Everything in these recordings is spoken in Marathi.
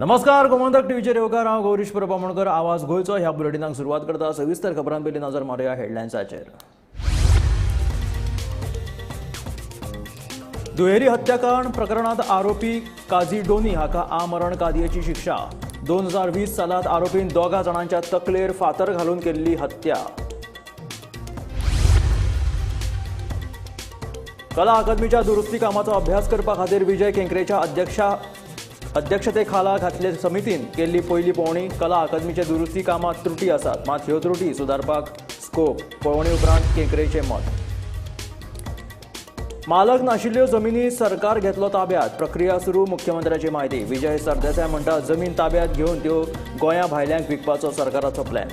नमस्कार, गोमंतक टीव्हीचेर येवकार हांव गौरीश प्रभामणकर. आवाज गोयचो ह्या बुलेटिनाक सुरवात करता. सविस्तर खबरांपयलीं नजर मारूया हेडलायन्साचेर. दुहेरी हत्याकांड प्रकरणात आरोपी काझी डोनी हाका आमरण कादयेची शिक्षा. 2020 सालांत आरोपीन दोगा जाणांच्या तकलेर फातर घालून केल्ली हत्या. कला अकादमीच्या दुरुस्ती कामाचो अभ्यास करपा खातीर विजय केंकरेच्या अध्यक्षतेखाला घातले समितीन केल्ली पयली पळोवणी. कला अकादमीच्या दुरुस्ती कामात त्रुटी आसात, मात ह्यो त्रुटी सुदारपाक स्कोप. पळोवणी उपरांत केंकरेचे मत. मालक नाशिल्ल्यो जमिनी सरकार घेतलो ताब्यात. प्रक्रिया सुरू. मुख्यमंत्र्याची माहिती. विजय सरदेसाय म्हणटा जमीन ताब्यात घेवन त्यो गोंया भायल्यांक विकपाचो सरकाराचो प्लॅन.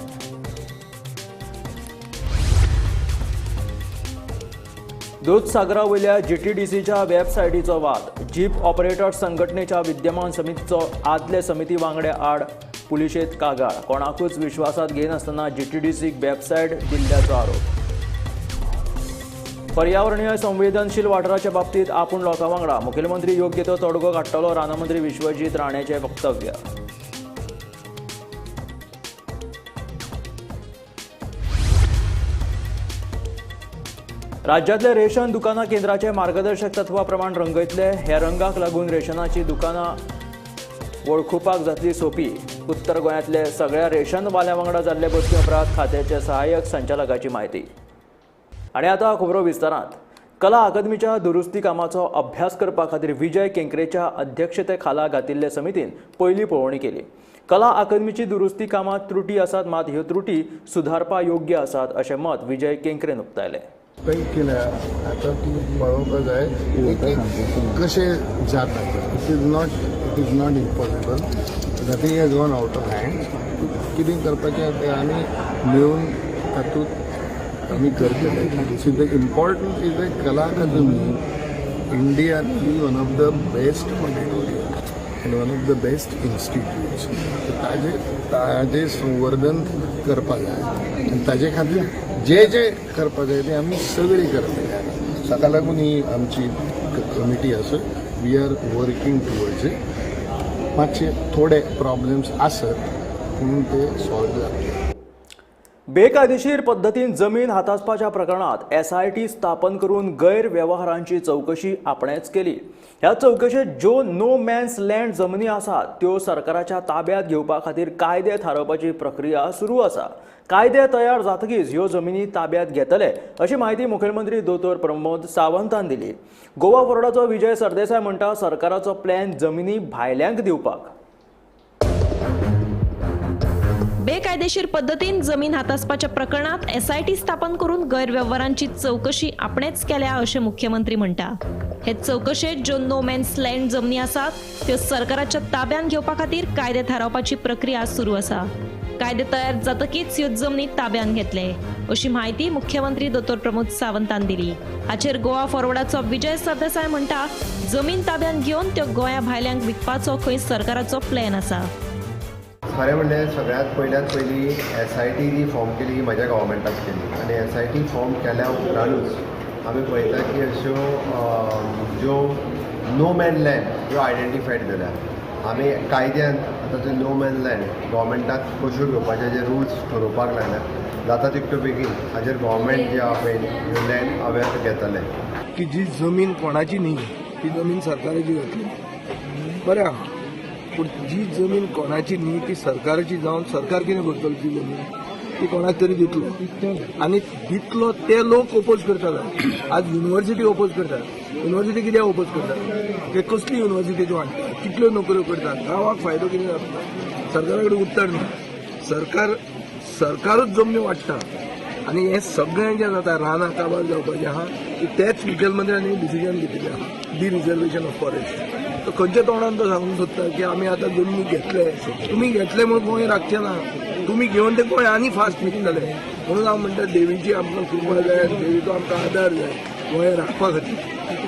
दूधसागरा वयल्या जीटीडीसीच्या वेबसायटीचो वाद. जीप ऑपरेटर्स संघटनेच्या विद्यमान समितीचो आदले समिती वांगड्या आड पुलिशेंत कागाळ. कोणाकूच विश्वासात घेनासतना जीटीडीसीक वेबसायट दिल्ल्याचो आरोप. पर्यावरणीय संवेदनशील वाठाराच्या बाबतीत आपूण लोकां वांगडा. मुखेलमंत्री योग्य तो तोडगो काडटलो. रानमंत्री विश्वजीत राणेचें वक्तव्य. राज्यांतले रेशन दुकानां केंद्राचे मार्गदर्शक तत्वा प्रमाण रंगयतले. ह्या रंगाक लागून रेशनाची दुकानां वळखुपाक जातली सोपी. उत्तर गोंयांतले सगळ्या रेशन वाल्या वांगडा जाल्ले बसके उपरांत खात्याचे सहाय्यक संचालकाची माहिती. आनी आतां खबरो विस्तारांत. कला अकादमीच्या दुरुस्ती कामाचो अभ्यास करपा खातीर विजय केंकरेच्या अध्यक्षते खाला घातिल्ले समितीन पयली पळोवणी केली. कला अकादमीची दुरुस्ती कामात त्रुटी आसात, मात ह्यो त्रुटी सुदारपा योग्य आसात अशें मत विजय केंकरेन उक्तायलें. काही केल्या आता तू पळोवपाक जाय कशें जाता. It is not impossible. Nothing has gone out of hand. कितें करपाचें तें आमी मेळून तातूंत आमी करतले. So the important is the Kala Academy इंडियान is one of the best auditorium and one of the best institutes. ताजें संवर्धन करपा जाय आनी ताजे खातीर जे करपा जाय तें आमी सगळीं करतले. ताका लागून ही आमची कमिटी आसा. We are working towards it. मातशे थोडे प्रॉब्लेम्स आसत पूण ते सॉल्व जातले. बेकायदेशीर पद्दतीन जमीन हातासपाच्या प्रकरणात एसआयटी स्थापन करून गैरव्यवहारांची चौकशी आपणेच केली. ह्या चौकशेत ज्यो नो मॅन्स लँड जमनी आसात त्यो सरकाराच्या ताब्यात घेवपा खातीर कायदे थारावपाची प्रक्रिया सुरू आसा. कायदे तयार जातकीच ह्यो जमिनी ताब्यात घेतले अशी माहिती मुखेलमंत्री दोतोर प्रमोद सावंतान दिली. गोवा बोर्डाचो विजय सरदेसाय म्हणटा सरकाराचो प्लॅन जमिनी भायल्यांक दिवपाक. बेकायदेशीर पद्धतीन जमीन हातासपाच्या प्रकरणात एसआयटी स्थापन करून गैरव्यवहारांची चौकशी आपणेच केल्या असे मुख्यमंत्री म्हणटा. हे चौकशेत ज्यो नो मॅन्स लँड जमनी आसात त्यो सरकाराच्या ताब्यात घेवपा खातीर कायदे थारावपाची प्रक्रिया सुरू आसा. कायदे तयार जातकीच ह्यो जमनी ताब्यात घेतले अशी माहिती मुख्यमंत्री दोतोर प्रमोद सावंतान दिली. हाचेर गोवा फॉरवर्डाचो विजय सरदेसाय म्हणटा जमीन ताब्यात घेवन त्यो गोंया भायल्यांक विकपाचो खंय सरकाराचो प्लॅन आसा. खरें म्हणल्यार सगळ्यात पयली एसआयटी जी फॉर्म केली ही म्हज्या गव्हर्मेंटान केली आनी एसआयटी फॉर्म केल्या उपरांतूच आमी पळयता की अश्यो ज्यो नो मॅन लँड ह्यो आयडेंटिफायड जाल्या. आमी कायद्यान आतां जो नो मॅन लँड गव्हर्मेंटाक कश्यो घेवपाचे जे रुल्स ठरोवपाक लागल्यात. जाता तितक्यो बेगीन हाजेर गव्हर्मेंट जे आहा पळय ह्यो लँड हांवें घेतले की जी जमीन कोणाची न्ही ती जमीन सरकाराची जातली. बरें आहा, पूण जी जमीन कोणाची न्ही ती सरकाराची जावन सरकार कितें करतलो ती जमीन ती कोणाक तरी दितलो आनी दितलो ते लोक ओपोज करतात. आज युनिव्हर्सिटी ओपोज करतात. युनिव्हर्सिटी कित्याक ओपोज करतात? ते कसली युनिव्हर्सिटीच्यो हाडटात, कितल्यो नोकऱ्यो करतात, गांवाक फायदो कितें जाता? सरकारा कडेन उत्तर ना. सरकारूच जमनी वाडटा आनी हें सगळें जें जाता रानां काबार जावपाचें आहा तेच मुखेलमंत्र्यांनी डिसिजन घेतिल्लें आहा. D reservation of forest. तो खंयच्या तोंडान तो सांगूंक सोदता की आमी आतां जमनी घेतले. तुमी घेतले म्हणून गोंय राखचें ना. तुमी घेवन ते गोंय आनी फास्ट विकतले. म्हणून हांव म्हणटा देवीची आमकां कृपा जाय, देवीचो आमकां आदार जाय गोंय राखपा खातीर.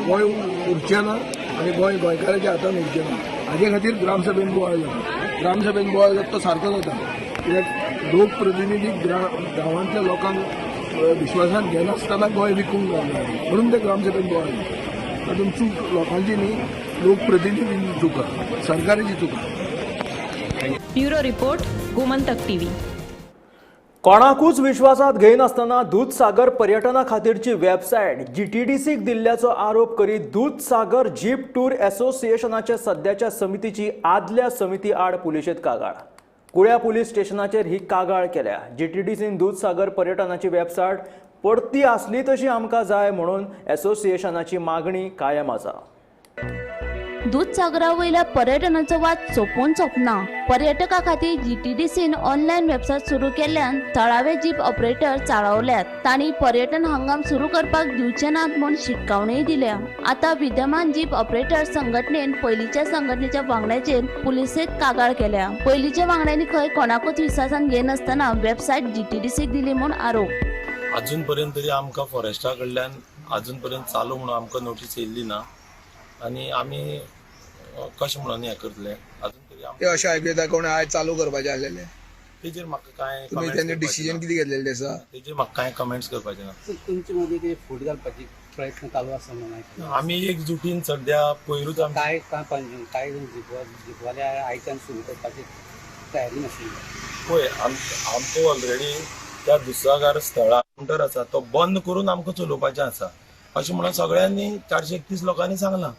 गोंय उरचें ना आनी गोंय गोंयकाराच्या हातान उरचें ना. हाजे खातीर ग्रामसभेन बोवाळ जाता. ग्रामसभेन बोवाळ जाता तो सारको जाता कित्याक लोकप्रतिनिधी गांवांतल्या लोकांक विश्वासान घेनासतना गोंय विकूंक लागला म्हणून ते ग्रामसभेन बोवाळ जाता. तातूंत चूक लोकांची न्ही, लोकप्रतिनिधींची चूक आहा, सरकाराची चूक आहा. Bureau report, Gomantak TV. कोणाकूच विश्वासात घेयनासतना दूधसागर पर्यटना खातीरची वेबसायट GTDCक दिल्ल्याचो आरोप करीत दूधसागर जीप टूर असोसिएशनाच्या सध्याच्या समितीची आदल्या समिती आड पुलिशेंत कागाळ. कुळ्या पुलीस स्टेशनाचेर ही कागाळ केल्या. GTDCन दूधसागर पर्यटनाची वेबसायट परती आसली तशी आमकां जाय म्हणून असोसिएशनाची मागणी कायम आसा. दूधसागरा वयल्या पर्यटनाचो वाद सोंपोवन सोंपना. पर्यटका खातीर GTDCन ऑनलायन वेबसायट सुरू केल्ल्यान थळावे जीप ऑपरेटर चाळवल्यात. तांणी पर्यटन हंगाम सुरू करपाक दिवचे नात म्हूण शिटकावणीय दिल्या. आता विद्यमान जीप ऑपरेटर संघटनेन पयलींच्या संघटनेच्या वांगड्याचेर पुलिसेंत कागाळ केल्या. पयलींच्या वांगड्यांनी खंय कोणाकूच विश्वासान घेनासतना वेबसायट GTDCक दिली म्हूण आरोप. अजून पर्यंत तरी आमकां फॉरेस्टा कडल्यान अजून पर्यंत चालू म्हणून आमकां नोटीस येयल्ली ना आनी आमी कशें म्हणून हें करतले अजून तरी ते अशें आयकूं येता कोण आयज चालू करपाचें आसलेलें. तेजेर म्हाका कांय तुमी तेन्ना डिसिजन कितें घेतलेलें आसा? तेजेर म्हाका कांय कमेंट्स करपाचें ना. तुमचे मध्ये ते फूट घालपाचे प्रयत्न चालू आसा म्हणून आयकलां. आमी एकजुटीन सद्या पयरूच आमी काय जिपवाले आयच्यान सुरू करपाची तयारी नाशिल्ली. पळय आमकां ऑलरेडी त्या दुसरागार स्थळार कावंटर आसा तो बंद करून आमकां चलोवपाचें आसा अशें म्हणून सगळ्यांनी 431 लोकांनी सांगलां.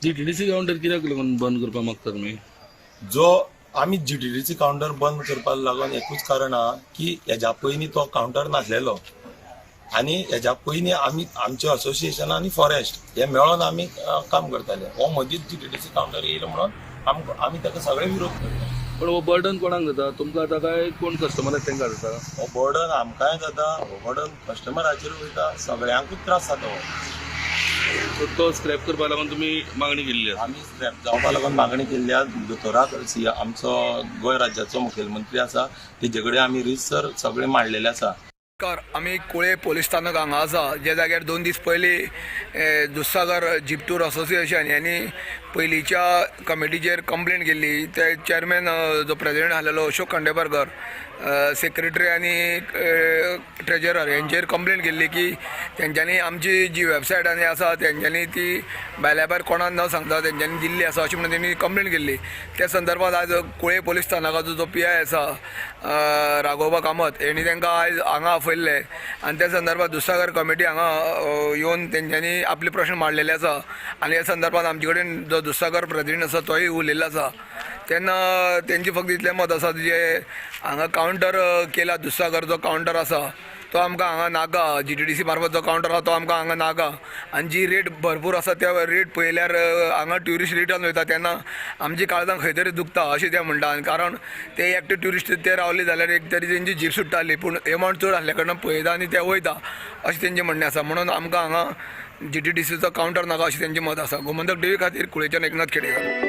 GTDC काउंटर कित्याक लागून बंद करपाक मागता तुमी? जो आमी GTDC कावंटर बंद करपाक लागून एकूच कारण आहा की हेज्या पयलीं तो कावंटर नासलेलो आनी हेज्या पयलीं आमी आमचे असोसिएशन आनी फॉरेस्ट हे मेळोन आमी काम करताले. हो मदींच GTDC कावंटर येयलो म्हणून आमी ताका सगळे विरोध करता. पण हो बर्डन कोणाक जाता? तुमकां जाता काय कोण कस्टमर तांकां जाता? हो बर्डन आमकांय जाता, हो बर्डन कस्टमराचेर वयता, सगळ्यांकूच त्रास जाता. हो तो स्क्रॅप करपाक लागून तुमी मागणी केल्ली आसा? आमी स्क्रॅप जावपा लागून मागणी केल्ली दोतोराक आमचो गोंय राज्याचो मुखेलमंत्री आसा तेजे कडेन आमी रितसर सगळे मांडलेले आसा. आमी कुळे पोलीस स्थानक हांगा आसा जे जाग्यार 2 दीस पयलीं दूधसागर जीप टूर असोसिएशन यांनी पयलींच्या कमिटीचेर कंप्लेंट केल्ली. ते चेअरमॅन जो प्रेसिडेंट आसलेलो अशोक खंडेबरकर, सेक्रेटरी आनी ट्रेजरर यांचेर कंप्लेंट केल्ली की तेंच्यांनी आमची जी वेबसायट आनी आसा तेंच्यांनी ती भायल्या भायर कोणाक न सांगता तेंच्यांनी दिल्ली आसा अशें म्हणून तेणी कंप्लेंट केल्ली. त्या संदर्भात आज कुळे पोलीस स्थानकाचो जो PI आसा राघोबा कामत हेणी तांकां आयज हांगा आपयल्ले आनी त्या संदर्भात दूधसागर कमिटी हांगा येवन तेंच्यांनी आपले प्रश्न मांडलेले आसा आनी ह्या संदर्भात आमचे कडेन जो दूधसागर प्रेसिडेंट आसा तोय उलयल्लो आसा. तेन्ना तेंची फक्त इतलें मत आसा जे हांगा कावंटर केला दूधसागर जो कावंटर आसा तो आमकां हांगा नाका. GTDC मार्फत जो कावंटर आसा तो आमकां हांगा नाका आनी जी रेट भरपूर आसा त्या रेट पळयल्यार हांगा ट्युरिस्ट रिटर्न वयता तेन्ना आमची काळजां खंय तरी दुखता अशें ते म्हणटा. कारण ते एकटे ट्युरिस्ट ते रावले जाल्यार एक तरी तेंची जीप सुट्टाली पूण एमावंट चड आसल्या कारणान पळयता आनी ते वयता अशें तेंचें म्हणणें आसा. म्हणून आमकां हांगा GTDCचो कावंटर नाका अशें तेंचें मत आसा. गोमंतक टीव्ही खातीर कुळेच्यान एकनाथ खेडेकर.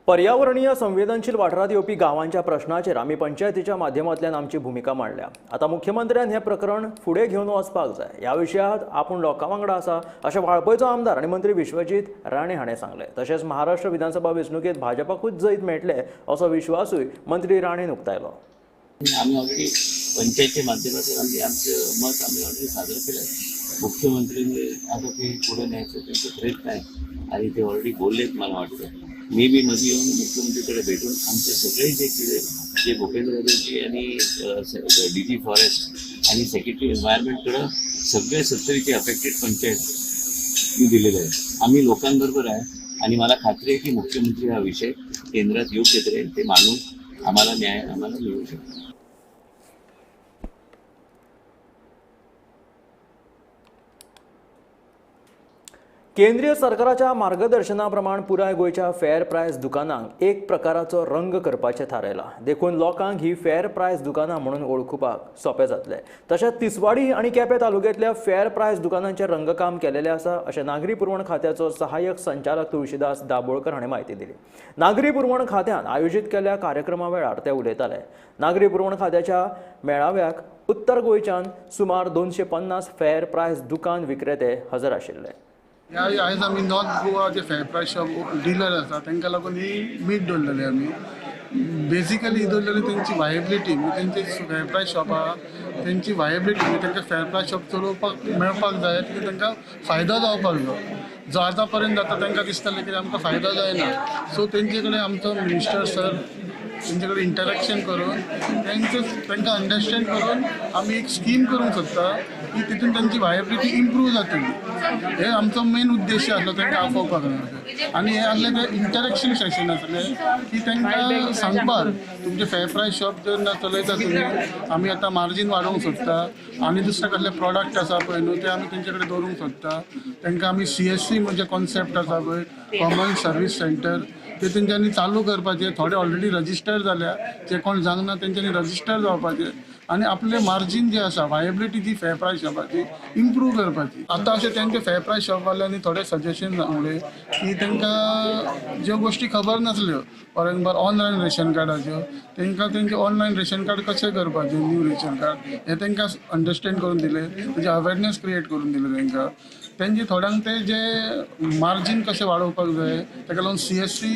पर्यावरणीय संवेदनशील वाठारांत येवपी गांवांच्या प्रश्नाचेर आमी पंचायतीच्या माध्यमांतल्यान आमची भुमिका मांडल्या. आता मुख्यमंत्र्यान हें प्रकरण फुडें घेवन वचपाक जाय. ह्या विशयांत आपूण लोकां वांगडा आसा अशें वाळपयचो आमदार आनी मंत्री विश्वजीत राणे हाणें सांगलें. तशेंच महाराष्ट्र विधानसभा वेंचणुकेंत भाजपाकूच जैत मेळटले असो विश्वासूय मंत्री राणेन उक्तायलो. आम्ही ऑलरेडी पंचायतच्या माध्यमातून आमचं मत आम्ही ऑलरेडी सादर केलं. मुख्यमंत्र्यांनी आता ते पुढे न्यायचं त्यांचा प्रयत्न आहे आणि ते ऑलरेडी बोललेत. मला वाटतं मी बी मध्ये येऊन मुख्यमंत्रीकडे भेटून आमचे सगळे जे भूपेंद्रजी आणि DG फॉरेस्ट आणि सेक्रेटरी एन्व्हायरमेंटकडं सगळे 70चे अफेक्टेड पंचायत मी दिलेले आहे. आम्ही लोकांबरोबर आहे आणि मला खात्री आहे की मुख्यमंत्री हा विषय केंद्रात योग्य तऱ्हे ते मानून आम्हाला न्याय आम्हाला मिळू शकतो. केंद्रीय सरकाराच्या मार्गदर्शनाप्रमाण पुराय गोंयच्या फेर प्रायस दुकानांक एक प्रकाराचो रंग करपाचें थारायलां. देखून लोकांक ही फेर प्रायस दुकानां म्हणून वळखुपाक सोंपें जातलें. तशेंच तिसवाडी आनी केपें तालुक्यांतल्या फेर प्रायस दुकानांचें रंगकाम केलेलें आसा अशें नागरी पुरवण खात्याचो सहाय्यक संचालक तुळशीदास दाबोळकर हाणें म्हायती दिली. नागरी पुरवण खात्यान आयोजीत केल्ल्या कार्यक्रमा वेळार ते उलयताले. नागरी पुरवण खात्याच्या मेळाव्याक उत्तर गोंयच्यान सुमार 250 फेर प्रायस दुकान विक्रेते हजर आशिल्ले. आयज आमी नॉर्थ गोवा जे फेर प्रायस शॉप डिलर आसा तांकां लागून ही मीट दवरलेली आमी बेसिकली इदरलेली त्यांची वायबिलिटी त्यांचे फेअर प्रायस शॉप आहा त्यांची वायबिलिटी म्हणजे तांकां फेअर प्रायस शॉप चलोवपाक मेळपाक जाय की तांकां फायदो जावपाक जाय जो आतां पर्यंत जाता तांकां दिसतालें की आमकां फायदो जायना सो तेंचे कडेन आमचो मिनिस्टर सर तेंचे कडेन इंटरेक्शन करून तांकां अंडरस्टँड करून आमी एक स्कीम करूंक सोदता की तितून तांची वायबिलिटी इम्प्रूव जातली हे आमचो मेन उद्देश आसलो तांकां आपोवपाक आनी हे आसलें तें इंटरेक्शन सेशन आसलें की तांकां सांगपाक तुमचे फेअर प्रायस शॉप जेन्ना चलयता तुमी आमी आतां मार्जीन वाडोवंक सोदता आनी दुसरे कसले प्रॉडक्ट आसा पळय न्हू ते आमी तेंचे कडेन दवरूंक सोदता तांकां आमी CSC म्हणजे कॉन्सेप्ट आसा पळय कॉमन सर्वीस सेंटर ते तेंच्यांनी चालू करपाचे थोडे ऑलरेडी रजिस्टर जाल्या जे कोण जावना तेंच्यांनी रजिस्टर जावपाचे आनी आपले मार्जीन जे आसा वायबिलिटी जी फेअर प्रायस शॉपाची इम्प्रूव करपाची आतां अशें तेंचे फेअर प्रायस शॉपवाल्यांनी थोडे सजेशन सांगले की तांकां ज्यो गोश्टी खबर नासल्यो फॉर एक्झाम्पल ऑनलायन रेशन कार्डाच्यो तांकां तेंचे ऑनलायन रेशन कार्ड कशें करपाचें न्यू रेशन कार्ड हे तांकां अंडरस्टँड करून दिले तेजे अवेरनेस क्रिएट करून दिले तांकां तेंचे थोड्यांक ते जे मार्जीन कशें वाडोवपाक जाय ताका लागून CSC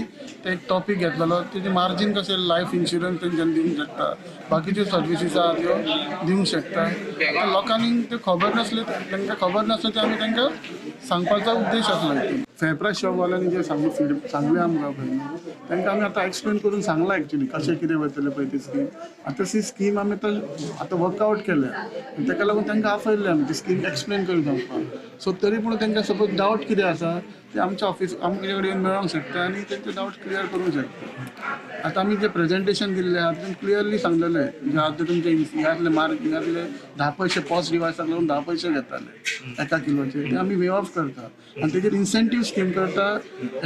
ते एक टॉपीक घेतलेलो तेजे मार्जीन कशें लायफ इन्शुरन्स तेंच्यांनी दिवंक शकता बाकीच्यो सर्विसीस आहा त्यो दिवंक शकता आतां लोकांनी ते खबर नासले तांकां खबर नासले ते आमी तांकां सांगपाचो उद्देश आसलो फेअर प्रायस शॉपवाल्यांनी जे सांगलें आमकां पळय तांकां आमी आतां एक्सप्लेन करून सांगलां एक्चुली कशें कितें वयतलें पळय ती स्कीम आतां ती स्कीम आमी आतां वर्कआवट केल्या ताका लागून तांकां आपयल्लें आमी ती स्कीम एक्सप्लेन करून सांगपाक सो तरी पूण तांकां सपोज डावट कितें आसा ते आमच्या ऑफिस आमचे कडेन येवन मेळोंक शकता आनी तेंचे डावट क्लियर करूंक शकता आतां आमी जें प्रेजेंटेशन दिल्लें आहा तें क्लियरली सांगलेलें जे आतां तुमचे ह्यातले ह्यातले 10 पयशे पॉस डिवायसाक लागून 10 पयशे घेताले एका किलोचे ते आमी वे ऑफ करता आनी तेजेर इन्सेंटीव स्कीम करता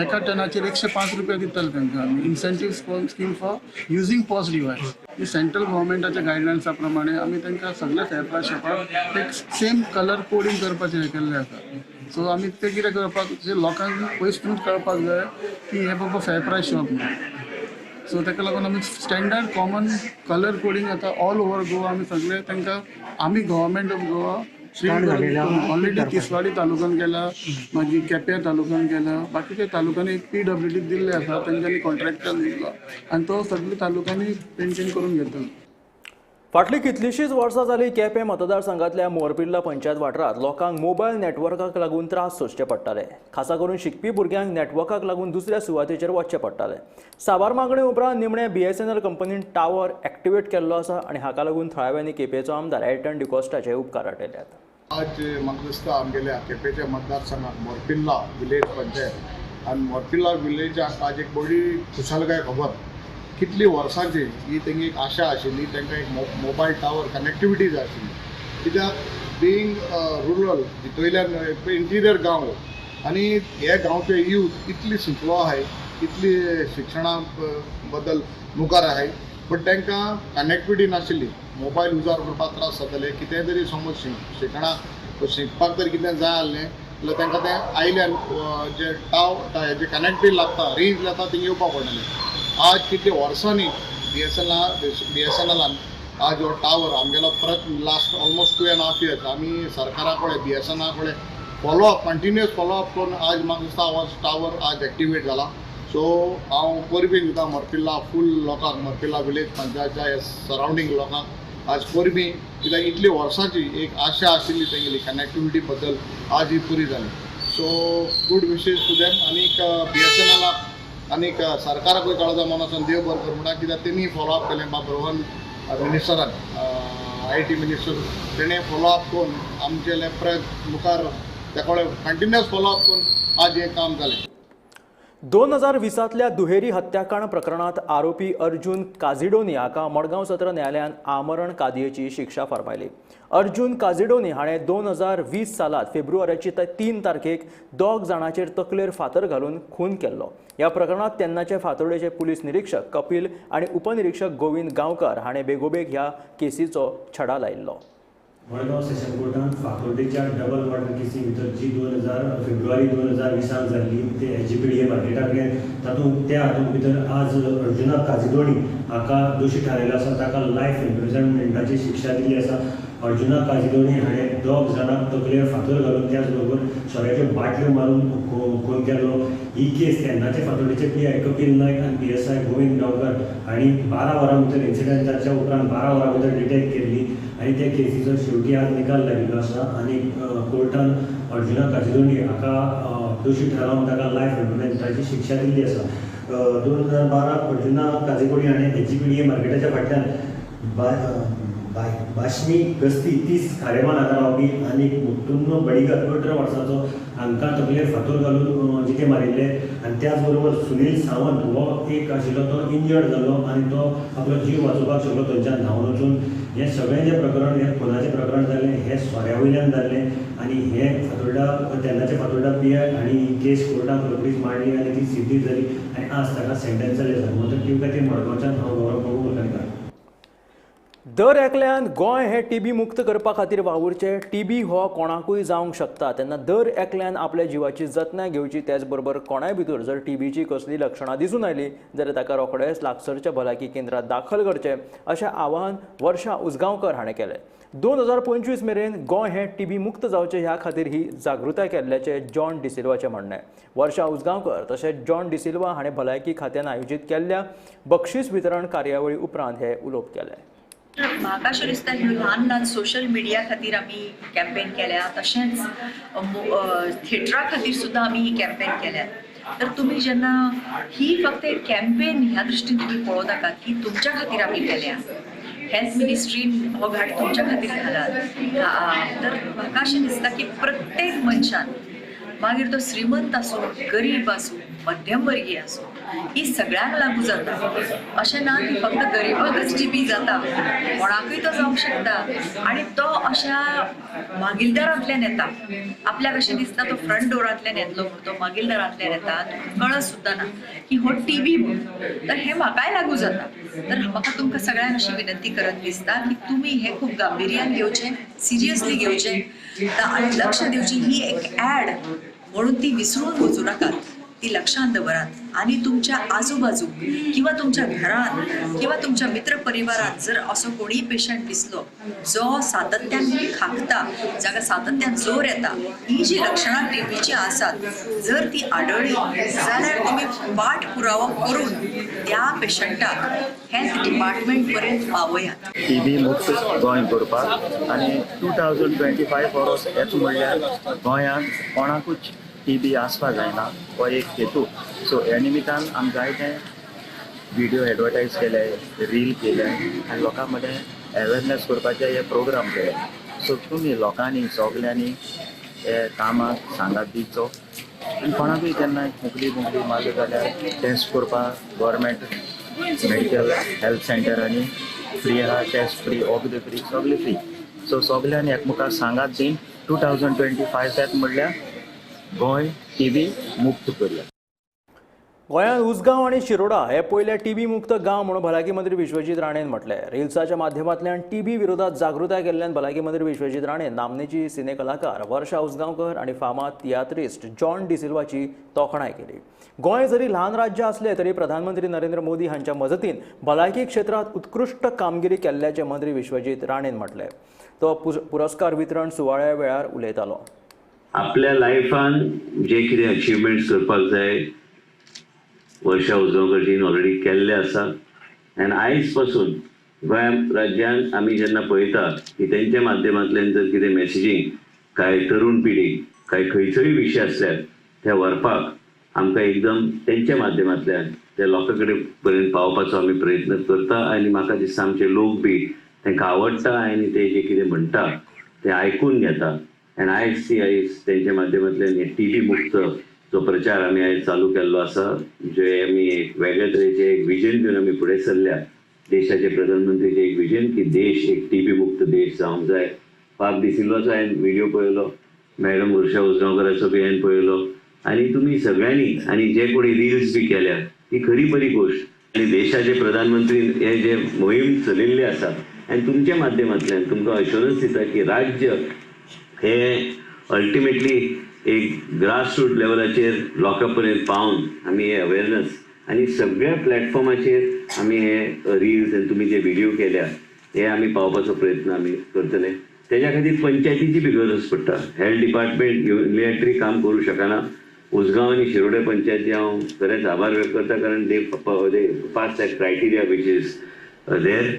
एका टनाचेर 105 रुपया दिताले तांकां आमी incentive scheme for using POS device ही सेंट्रल गव्हर्मेंटाच्या गायडलायन्सा प्रमाणे आमी तांकां सगळ्या फेअर प्रायस शॉपाक एक सेम कलर कोडिंग करपाचें हें केल्लें आसा सो आमी ते कितें करपाक जे लोकांक पयसून कळपाक जाय की हे बाबा फेअर प्रायस शॉप न्हू सो ताका लागून आमी स्टँडर्ड कॉमन कलर कोडिंग आतां ऑल ओवर गोवा आमी सगळे तांकां आमी government of Goa already Tiswadi तालुक्यान केला मागीर केप्यां तालुक्यान केला बाकीच्या तालुक्यांनी एक PWD दिल्ले आसा तेंच्यांनी कॉन्ट्रॅक्टर दिल्लो आनी तो सगळे तालुक्यांनी पेंटींग करून घेतलो फाटली कितलींशींच वर्सां जालीं केपें मतदारसंघातल्या मोरपिल्ला पंचायत वाठारांत लोकांक मोबायल नेटवर्काक लागून त्रास सोंसचे पडटाले खासा करून शिकपी भुरग्यांक नेटवर्काक लागून दुसऱ्या सुवातेचेर वचचें पडटालें साबार मागणे उपरांत निमणे BSNL कंपनीन टावर एक्टिवेट केल्लो आसा आनी हाका लागून थळाव्यांनी केपेंचो आमदार एल्टन डिकोस्टाचे उपकार आटयल्यात आज म्हाका दिसता आमगेल्या केपेंच्या मतदारसंघात मोरपिल्ला विलेज पंचायत आनी मोरपिल्ला विलेजाक आज एक बरी खुशालकाय खबर कितली वर्सांची ही तेंगी एक आशा आशिल्ली तांकां एक मोबायल टावर कनेक्टिविटी जाय आशिल्ली कित्याक बिंग रुरल भितरल्यान इंटिरियर गांव आनी हे गांवचे यूथ इतली शिकलो आहाय इतली शिक्षणा बद्दल मुखार आहाय बट तांकां कनेक्टिविटी नाशिल्ली मोबायल युजार करपाक त्रास जाताले कितेंय तरी समज शिकपाक तरी कितें जाय आसलें जाल्यार तांकां तें आयल्यान जे हेजे कनेक्टिविटी लागता रेंज लागता थिंग येवपाक पडटलें आज कितले वर्सांनी BSNLान आज हो टावर आमगेलो परत लास्ट ऑलमोस्ट 2.5 years आमी सरकारा कडेन BSNL कडेन फॉलोअप कंटिन्युअस फॉलोअप करून आज म्हाका दिसता हो टावर आज एक्टिवेट जाला सो हांव परबी दिता मोरपिल्ला फूल लोकांक मोरपिल्ला विलेज पंचायतच्या हे सरावंडींग लोकांक आज परबी कित्याक इतली वर्सांची एक आशा आशिल्ली तेंगेली कनेक्टिविटी बद्दल आज ही पुरी जाली so good wishes to them आनीक BSNLाक आनीक सरकाराकूय काळजा मनासून देव बरें कर म्हणटा कित्याक तेणी फॉलोअप केलें बाब रोहन मिनिस्टरान IT मिनिस्टर तेणें फॉलोअप करून आमचे प्रयत्न मुखार तेका कंटिन्युअस फॉलोअप करून आज हें काम जालें 2020तल्या दुहेरी हत्याकांड प्रकरणात आरोपी अर्जुन काझिडोनी हाका मडगांव सत्र न्यायालयान आमरण कादयेची शिक्षा फरमायली अर्जुन काझिडोनी हाणें 2020 सालांत फेब्रुवारीची 3 तारखेक 2 जाणांचेर तकलेर फातर घालून खून केल्लो ह्या प्रकरणात तेन्नाचे फातोर्डेचे पुलीस निरीक्षक कपिल आनी उपनिरीक्षक गोविंद गांवकर हाणें बेगोबेग ह्या केसीचो छडा लायिल्लो मडगांव सेशन कोर्टान फातोर्डेच्या डबल मर्डर केसी भितर जी फेब्रुवारी 2020 जाल्ली ते HGPDA मार्केटाक तातूंत त्या हातूंत भितर आज अर्जुना काझिडोनी हाका दोशी थारायलो आसा ताका लायफ इम्प्रिजनमेंटाची शिक्षा दिल्ली आसा अर्जुना काझिडोनी हाणें 2 जाणांक तकलेर फातर घालून त्याच बरोबर सोऱ्याच्यो बाटल्यो मारून खून केल्लो ही केस तेन्नाचे फातोर्डेचे PI कपिल नायक आनी PSI गोविंद गांवकर हांणी 12 वरां भितर इन्सिडंटाच्या उपरांत 12 वरां भितर डिटेक्ट केल्ली आनी त्या केसीचो शेवटी आज निकाल लागिल्लो आसा आनी कोर्टान अर्जुना काजिदोंडी हाका दोशी थारावन ताका लायफ इम्प्रिजमेंटाची शिक्षा दिल्ली आसा. 2012 अर्जुना काजिदोंडी हाणें HGPDA मार्केटाच्या फाटल्यान बाश्मी गस्ती 30 खारेमान हाका रावपी आनी मुत्तुन्नो बडिगर 18 वर्सांचो हांकां तकलेर फातर घालून जिते मारिल्ले आनी त्याच बरोबर सुनील सावंत हो एक आशिल्लो तो इंजर्ड जालो आनी तो आपलो जीव वाचोवपाक शकलो थंयच्यान धांवन वचून. हें सगळें जें प्रकरण हें खुनाचें प्रकरण जाल्लें हें सोऱ्या वयल्यान जाल्लें आनी हें फातोर्डा तेन्नाचे फातोर्डा PI हांणी ही केस कोर्टाक रोखडीच मांडली आनी ती सिद्धीच जाली आनी आज ताका सेंटेन्स जालें. धर्मोदक टीव्ही खातीर मडगांवच्यान हांव गौरव प्रभू कुलकर्णीकार. दर एकल्यान गोंय हें TB मुक्त करपा खातीर वावुरचें. TB हो कोणाकूय जावंक शकता तेन्ना दर एकल्यान आपल्या जिवाची जतनाय घेवची. त्याच बरोबर कोणाय भितर जर TBची कसली लक्षणां दिसून आयली जाल्यार ताका रोखडेंच लागसरच्या भलायकी केंद्रांत दाखल करचें अशें आवाहन वर्षा उजगांवकर हाणें केलें. 2025 मेरेन गोंय हें TB मुक्त जावचें ह्या खातीर ही जागृताय केल्ल्याचें जॉन डिसिल्वाचें म्हणणें. वर्षा उजगांवकर तशेंच जॉन डिसिल्वा हाणें भलायकी खात्यान आयोजीत केल्ल्या बक्षीस वितरण कार्यावळी उपरांत हे उलोवप केलें. म्हाका अशें दिसता ह्यो ल्हान ल्हान सोशल मिडिया खातीर आमी कॅम्पेन केल्या तशेंच थिएटरा खातीर सुद्दां आमी ही कॅम्पेन केल्या. तर तुमी जेन्ना ही फक्त एक कॅम्पेन ह्या दृश्टीन तुमी पळोवं नाका की तुमच्या खातीर आमी केल्या. हेल्थ मिनिस्ट्रीन हो घाट तुमच्या खातीर घालात. तर म्हाका अशें दिसता की प्रत्येक मनशान मागीर तो श्रीमंत आसूं गरीब आसूं मध्यमवर्गीय आसूं ही सगळ्यांक लागू जाता. अशें ना की फक्त गरिबाकच TB जाता, कोणाकूय तो जावंक शकता आनी तो अशा मागीलदारांतल्यान येता. आपल्याक अशें दिसता तो फ्रंट डोरांतल्यान येतलो म्हूण तो मागीलदारांतल्यान येता, कळत सुद्दां ना की हो TB म्हणून. तर हें म्हाकाय लागू जाता. तर म्हाका तुमकां सगळ्यांक अशी विनंती करत दिसता की तुमी हें खूब गांभिर्यान घेवचें, सिरियसली घेवचें आनी लक्ष दिवची. ही एक ऍड म्हणून ती विसरून वचूं नाकात, ती लक्षांत दवरात आणि तुमच्या आजूबाजू किंवा तुमच्या घरात किंवा तुमच्या मित्र परिवारात जर असो कोणी पेशंट दिसलो जो सातत्यान खाकता, जाका सातत्यान जोर येता, ही जी लक्षणां TBची आसात जर ती आढळली जाल्यार तुम्ही पाठपुरावो करून त्या पेशंटाक हेल्थ डिपार्टमेंट पर्यंत पावयात. TB मुक्त गोंय करपाक आनी 2025 वर्स हेच म्हणल्यार गोंयांत कोणाकूच TB आसपा जायना हो एक हेतू. सो ह्या निमित्तान आमी जायते व्हिडिओ एडवर्टायज केले, रील केले आनी लोकां मदें अवेरनेस करपाचे हे प्रोग्राम केले. सो तुमी लोकांनी सगल्यांनी हे कामाक सांगात दिवचो आनी कोणाकूय केन्ना मुकली मागली जाल्यार टेस्ट करपाक गव्हर्मेंट मेडिकल हेल्थ सेंटरांनी फ्री आहा. टेस्ट फ्री, OPD फ्री, सगळें फ्री. सो सगल्यांनी एकमेकाक सांगात दीन 2025 म्हणल्यार गोंय TB मुक्त करूया. गोंयांत उसगांव आनी शिरोडा हे पयले TB मुक्त गांव म्हणून भलायकी मंत्री विश्वजीत राणेन म्हटलें. रिल्साच्या माध्यमांतल्यान TB विरोधात जागृताय केल्ल्यान भलायकी मंत्री विश्वजीत राणेन नामनेची सिने कलाकार वर्षा उजगांवकर आनी फामाद तियात्रिस्ट जॉन डिसिल्वाची तोखणाय केली. गोंय जरी ल्हान राज्य असलें तरी प्रधानमंत्री नरेंद्र मोदी हांच्या मजतीन भलायकी क्षेत्रांत उत्कृश्ट कामगिरी केल्ल्याचें मंत्री विश्वजीत राणेन म्हटलें. तो पुरस्कार वितरण सुवाळ्या वेळार उलयतालो. आपल्या लायफान जे कितें अचिवमेंट्स करपाक जाय वर्षा उजगांवकरजीन ऑलरेडी केल्ले आसा. आनी आयज पासून गोंया राज्यांत आमी जेन्ना पळयता की तेंच्या माध्यमांतल्यान जर कितें मॅसेजींग काय तरुण पिढीक काय खंयचोय विशय आसल्यार ते व्हरपाक आमकां एकदम तेंच्या माध्यमांतल्यान ते लोकां कडेन पर्यंत पावपाचो आमी प्रयत्न करता. आनी म्हाका दिसता आमचे लोक बी तांकां आवडटा आनी ते जे कितें म्हणटा ते आयकून घेता. आनी आयज तेंच्या माध्यमांतल्यान हे TB मुक्त जो प्रचार आमी आयज चालू केल्लो आसा, जे आमी एक वेगळ्या तरेचें एक विजन घेवन आमी फुडें सरल्या. देशाचे प्रधानमंत्रीचे एक विजन की देश एक TB मुक्त देश जावंक जाय. पार्थ डिसिल्वाचो हांवें व्हिडिओ पळयलो, मॅडम वर्षा उजगांवकराचो बी हांवें पळयलो आनी तुमी सगळ्यांनी आनी जे कोणी रिल्स बी केल्या ही खरी बरी गोश्ट. आनी देशाचे प्रधानमंत्री हे जे मोहीम चलिल्ली आसा आनी तुमच्या माध्यमांतल्यान तुमकां अश्युरन्स दिता की राज्य हे अल्टिमेटली एक ग्रासरूट लेवलाचेर लोकां पर्यंत पावन आमी हे अवेरनेस आनी सगळ्या प्लॅटफॉर्माचेर आमी हे रिल्स आनी तुमी जे व्हिडिओ केल्या हे आमी पावपाचो प्रयत्न आमी करतले. तेज्या खातीर पंचायतीची बी गरज पडटा. हेल्थ डिपार्टमेंट युनिलॅटरी काम करूं शकना. उसगांव आणि शिरोडे पंचायती हांव खरेंच आभार व्यक्त करता, कारण they pass that criteria which is there.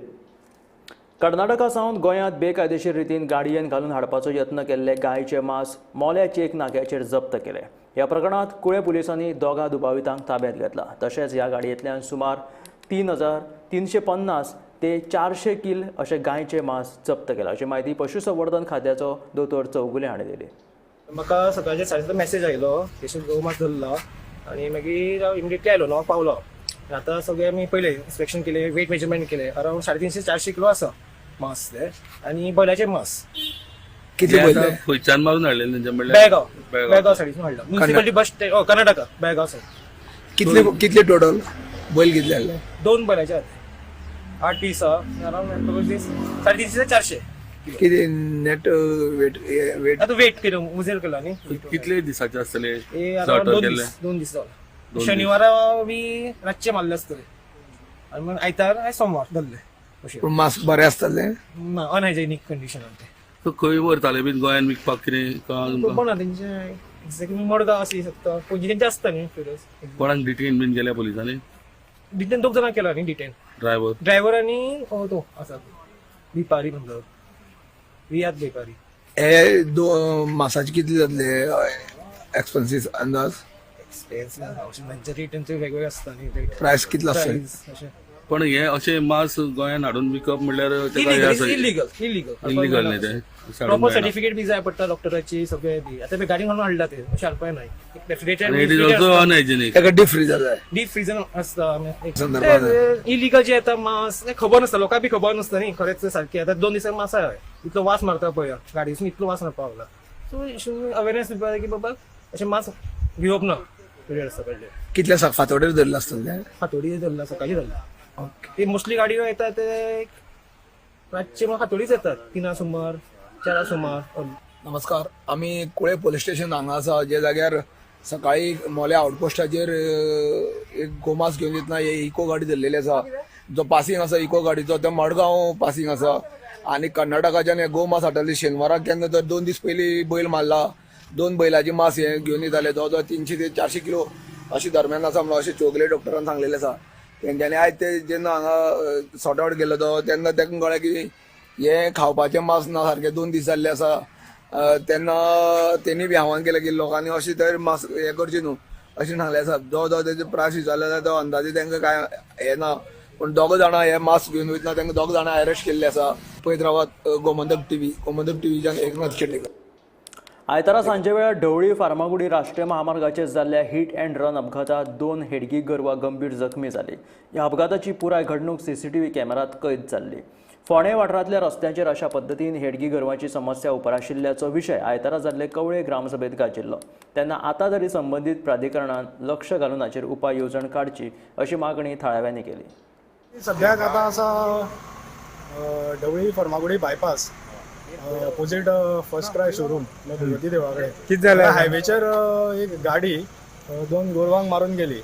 Karnataka सावन गोंयांत बेकायदेशीर रितीन गाडयेन घालून हाडपाचो यत्न केल्ले गायचे मांस मोल्या चेक नाक्याचेर जप्त केले. ह्या प्रकरणात कुळे पुलिसांनी दोगा दुबावितांक ताब्यात घेतला. तशेंच ह्या गाडयेंतल्यान सुमार 3,350 ते 400 किल अशे गायचे मांस जप्त केला, अशी माहिती पशुसंवर्धन खात्याचो दोतोर चौगुले हाणें दिली. म्हाका सकाळचे 7:30 मेसेज आयलो पेशंट गो मास धरला आनी मागीर हांव इमिडिएटली आयलो न्हू पावलो. आतां सगळे आमी पयले इन्स्पेक्शन केले, वेट मेजरमेंट केले. अरावंड 350-400 किलो आसा मांस ते, आनी बैलाचे मांस. खंयच्यान मारून हाडलें तेंचे म्हणल्यार बेळगांव सायडीसून हाडला. म्युनिसिपालिटी बस कर्नाटका बेळगांव सायड. कितले टोटल बैल कितले हाडले? 2 बैलाचे हाडले. 8 पीस अरावंड 350 ते 400. किती नेट वेट आता वेट केलं उजेर केला न्ही. कितले दिसाचे आसतले? हे अरावंड 2 दीस जाले. शनिवारा बी रातचे मारले आसतले आनी मग आयतार सोमवार धरले. पूण मास बरें आसतले? ना, अनहायजेनीक कंडिशनान ते. सो खंय व्हरताले बीन गोंयान विकपाक कितें? कोणा तेंचे एक्झॅक्टली मडगांव आसी शकता, पयलीं तेंचे आसता न्ही फिरस. कोणाक डिटेन बीन केल्या पुलिसांनी? डिटेन 2 जाणां केला न्ही डिटेन. ड्रायव्हर आनी तो आसा बेपारी म्हणटा रियाद बेपारी. हे मासाचे कितले जातले एक्सपेन्सीस अंदाज? एक्सपेन्स रेटांचे वेगवेगळे आसता न्ही. प्रायस कितलो आसता? पण हे अशे मांस गोंयान हाडून विकप म्हणल्यार इलिगल न्ही ते. प्रॉपर सर्टिफिकेट बी जाय पडटा डॉक्टराची सगळे बी. आतां बी गाडीन घालून हाडला ते अशें हाडपाक न्हय. डीप फ्रीजर जाय. डीप फ्रीजर आसता. इलिगल जे येता मांस खबर नासता, लोकांक बी खबर नासता न्ही खरेंच सारकें. आतां 2 दिसांक मांस आय इतलो वास मारता पळय गाडयेसून, इतलो वास मारपाक लागला. सो अवेरनेस दिवपाक जाय की बाबा अशें मांस घेवप ना. आसता पडले कितल्या फातोडेर धरला आसतले? फातोडी धरला, सकाळी धरला. ते मोस्टली गाडयो येतात ते रातचे मग फातोडीच येतात 3 सुमार 4 सुमार. नमस्कार, आमी कुळे पोलीस स्टेशन हांगा आसा, जे जाग्यार सकाळी मोल्या आउटपोस्टाचेर एक गोमास घेवन येतना हे इको गाडी धरलेली आसा. जो पासिंग आसा इको गाडीचो तो मडगांव पासिंग आसा. आनी कर्नाटकाच्यान हे गोमास हाडटाले. शेनवाराक केन्ना तर 2 दीस पयलीं बैल मारला. 2 बैलाची मास हे घेवन येताले. जवळ 300 ते 400 किलो अशी दरम्यान आसा म्हणून अशें चौगले डॉक्टरान सांगलेलें आसा. तेंच्यांनी आयज ते जेन्ना हांगा सॉर्ट आउट केलो तो तेन्ना ताका कळ्ळें की हे खावपाचें मांस ना सारकें 2 दीस जाल्ले आसा. तेन्ना तेणी बी आव्हान केलें की लोकांनी अशें तर मांस हें करचें न्हू अशें सांगलें आसा. जो तेजो प्रायस विचारलो जाल्यार तो अंदाजे तांकां कांय हें ना. पूण 2 जाणां हे मांस घेवन वयतना तांकां 2 जाणां अरेस्ट केल्ले आसा. पळयत रावात गोमंतक टीव्हीच्यान एकनाथ शेट्टी. आयतारा सांजे वेळार ढवळी फार्मागुडी राष्ट्रीय महामार्गाचेर जाल्ल्या हिट अँड रन अपघातात 2 हेडगी गोरवां गंभीर जखमी जाली. ह्या अपघाताची पुराय घडणूक CCTV कॅमेरात कैद जाल्ली. फोंडे वाठारांतल्या रस्त्यांचेर अशा पद्दतीन हेडगी गोरवांची समस्या उप्राशिल्ल्याचो विशय आयतारा जाल्ले कवळे ग्रामसभेत गाजिल्लो. तेन्ना आतां तरी संबंदीत प्राधिकरणान लक्ष घालून हाचेर उपाय येवजण काडची अशी मागणी थळाव्यांनी केली. सद्याक आतां आसा ढवळी Farmagudi bypass opposite first cry showroom Bhagwati Deola कडेन. कितें जालें हायवेचेर एक गाडी 2 गोरवांक मारून गेली.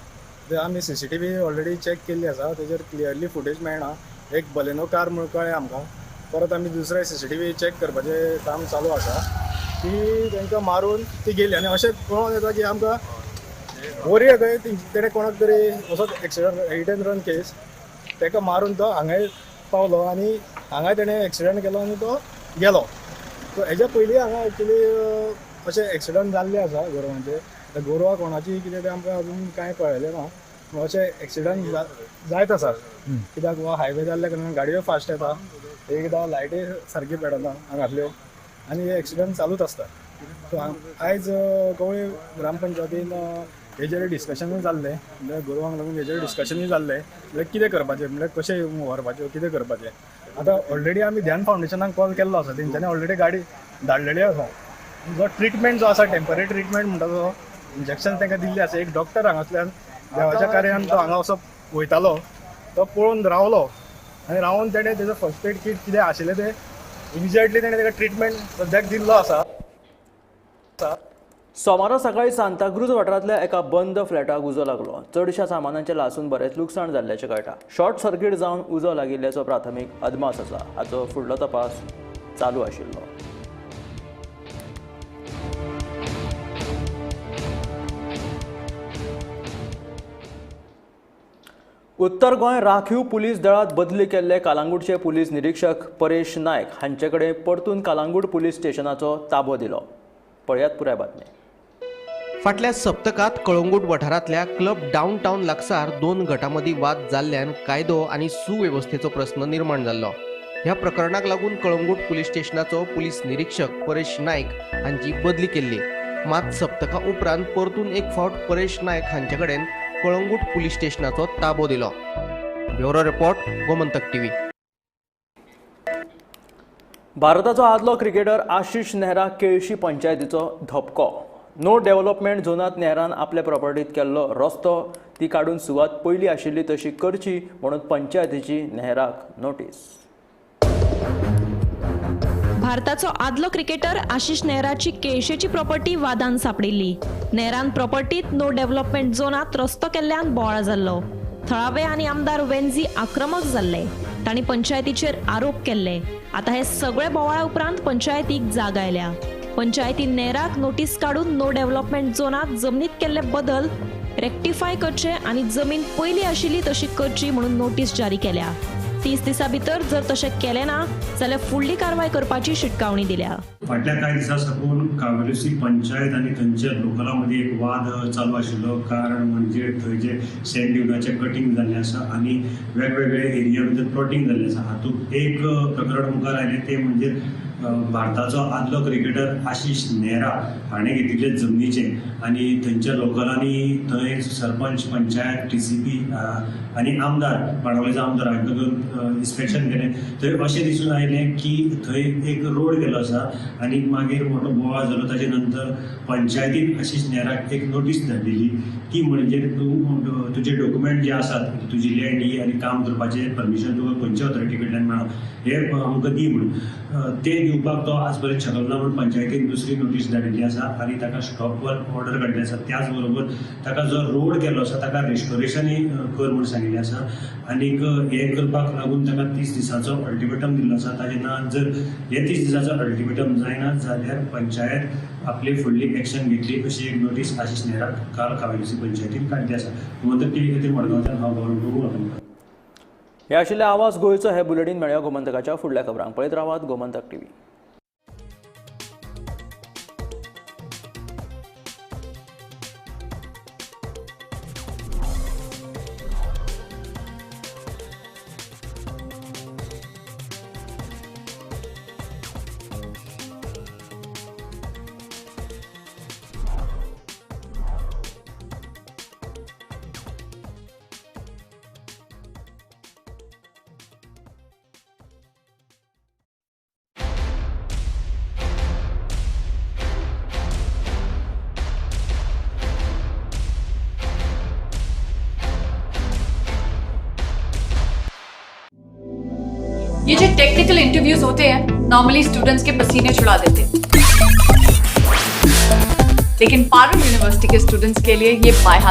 ते आमी CCTV ऑलरेडी चॅक केल्ली आसा. तेजेर क्लियरली फुटेज मेळना. एक बलेनो कार म्हूण कळ्ळें आमकां. परत आमी दुसरे CCTV चॅक करपाचें काम चालू आसा की तांकां मारून ती गेली. आनी अशें कळोन येता की आमकां वरी खंय तेणें कोणाक तरी असोच एक्सिडंट हिट एंड रन केस ताका मारून तो हांगाय पावलो आनी हांगाय तेणें एक्सिडंट केलो आनी तो गेलो. सो हेज्या पयलीं हांगा एक्चुली अशें एक्सिडंट जाल्ले आसा गोरवांचे. गोरवां कोणाची कितें तें आमकां अजून कांय कळयलें ना. अशें एक्सिडंट जायत आसा कित्याक हो हायवे जाल्ल्या कारणान गाडयो फास्ट येता. एकदां लायटी सारकी पेटना हांगातल्यो आनी हे एक्सिडंट चालूच आसता. सो आयज कवळे ग्रामपंचायतीन हेजेर डिस्कशनूय जाल्लें. म्हणजे गोरवांक लागून हेजेर डिस्कशनूय जाल्लें म्हणजे कितें करपाचें, म्हणजे कशें व्हरपाचें, कितें करपाचें. आतां ऑलरेडी आमी ध्यान फावंडेशनाक कॉल केल्लो आसा. तेंच्यांनी ऑलरेडी गाडी धाडलेली आसा. जो ट्रिटमेंट जो आसा टेम्पररी ट्रिटमेंट म्हणटा तो इंजेक्शन तांकां दिल्लें आसा. एक डॉक्टर हांगासल्यान देवाच्या कार्यान तो हांगा असो वयतालो. तो पळोवन रावलो आनी रावन तेणें तेजो फर्स्ट एड किट कितें आशिल्लें तें इमिजिएटली तेणें ताका ट्रिटमेंट सद्याक दिल्लो आसा. सोमारा सकाळी सांताक्रूज वाठारांतल्या एका बंद फ्लॅटाक उजो लागलो. चडशा सामानांचें लासून बरेंच लुकसाण जाल्ल्याचें कळटा. शॉर्ट सर्कीट जावन उजो लागिल्ल्याचो प्राथमीक अदमास आसा. हाचो फुडलो तपास चालू आशिल्लो. उत्तर गोंय राखीव पुलीस दळात बदली केल्ले कलांगूटचे पुलीस निरीक्षक परेश नायक हांचे कडेन परतून कलांगूट पुलीस स्टेशनाचो ताबो दिलो. पळयात पुराय बातमी. फाटल्या सप्तकात कळंगूट वाठारांतल्या क्लब डाऊनटाउन लागसार दोन गटांमदीं वाद जाल्ल्यान कायदो आनी सुवेवस्थेचो प्रस्न निर्माण जाल्लो. ह्या प्रकरणाक लागून कळंगूट पुलीस स्टेशनाचो पुलीस निरीक्षक परेश नायक हांची बदली केल्ली. मात सप्तका उपरांत परतून एक फावट परेश नायक हांचे कडेन कळंगूट पुलीस स्टेशनाचो ताबो दिलो. Bureau report, Gomantak TV. भारताचो आदलो क्रिकेटर आशीष नेहराक केळशी पंचायतीचो धपको. नो डेव्हलपमेंट झोनात नेहरान आपल्या प्रॉपर्टीत केल्लो रस्तो ती काडून सुवात पयली आशिल्ली तशी करची म्हणून पंचायतीची नेहराक नोटीस. भारताचो आदलो क्रिकेटर आशीष नेहराची केळशेची प्रॉपर्टी वादान सापडिल्ली. नेहरान प्रॉपर्टीत नो डेव्हलपमेंट झोनात रस्तो केल्ल्यान बोवाळ जाल्लो. थळावे आनी आमदार वेंझी आक्रमक जाल्ले. तांणी पंचायतीचेर आरोप केल्ले. आता हे सगळे बोवाळा उपरांत पंचायतीक जाग आयल्या. पंचायतीन नेहराक नोटीस काडून नो डेव्हलपमेंट झोनात जमनीत केल्ले बदल रेक्टिफाय करचे आनी जमीन पयली आशिल्ली तशी करची म्हणून नोटीस जारी केल्या. 30 दिसां भितर जर तशें केलें ना जाल्यार फुडली कारवाय करपाची शिटकावणी दिल्या. फाटल्या कांय दिसां साकून कावेलोसी पंचायत आनी थंयच्या लोकलां मदीं एक वाद चालू आशिल्लो. कारण म्हणजे थंय जे सँड ड्युनाचें कटींग जाल्लें आसा आनी वेगवेगळे एरिया भितर प्लॉटिंग जाल्लें आसा. हातूंत एक प्रकरण मुखार आयलें तें म्हणजे भारताचो आदलो क्रिकेटर आशीष नेहरा हाणें घेतिल्ले जमनीचे आनी थंयच्या लोकलांनी थंय सरपंच, पंचायत, TCP आनी आमदार, बाणावलेचो आमदार हांकां घेवन इन्स्पेक्शन केलें. थंय अशें दिसून आयलें की थंय एक रोड केलो आसा आनी मागीर मोठो बोवाळ जालो. ताचे नंतर पंचायतीन आशीष नेहराक एक नोटीस धाडिल्ली की म्हणजे तूं तुजे डॉक्युमेंट जे आसात, तुजी लँड ही आनी काम करपाचें परमिशन तुका खंयच्या ऑथॉरिटी कडल्यान मेळ्ळा हे आमकां दी म्हणून. ते दिवपाक तो आज पर्यंत शकलो ना म्हणून पंचायतीन दुसरी नोटीस धाडिल्ली आसा आनी ताका स्टॉप वर्क ऑर्डर काडली आसा. त्याच बरोबर ताका जो रोड केलो आसा ताका रेस्टोरेशनय कर म्हणून सांगिल्लें आसा. आनीक हें करपाक लागून ताका 30 दिसांचो अल्टिमेटम दिल्लो आसा. ताचे नंतर जर हे 30 दिसांचो अल्टिमेटम जायना जाल्यार पंचायत आपली फुडली एक्शन घेतली अशी एक नोटीस आशीष नेहराक काल कावेलोसी पंचायतीन काडली आसा. गोमंतक टीव्ही खातीर मडगांवच्यान हांव गौरव प्रभू. हे आशिल्ले आवाज गोंयचो. हे बुलेटिन मेळ्या गोमंतकाच्या फुडल्या खबरांक. पळयत रावात गोमंतक टीव्ही. ये जो टेक्निकल इंटरव्यूज होते हैं नॉर्मली स्टूडेंट्स के पसीने छुड़ा देते हैं, लेकिन पारुल यूनिवर्सिटी के स्टूडेंट्स के लिए ये बाय हाथ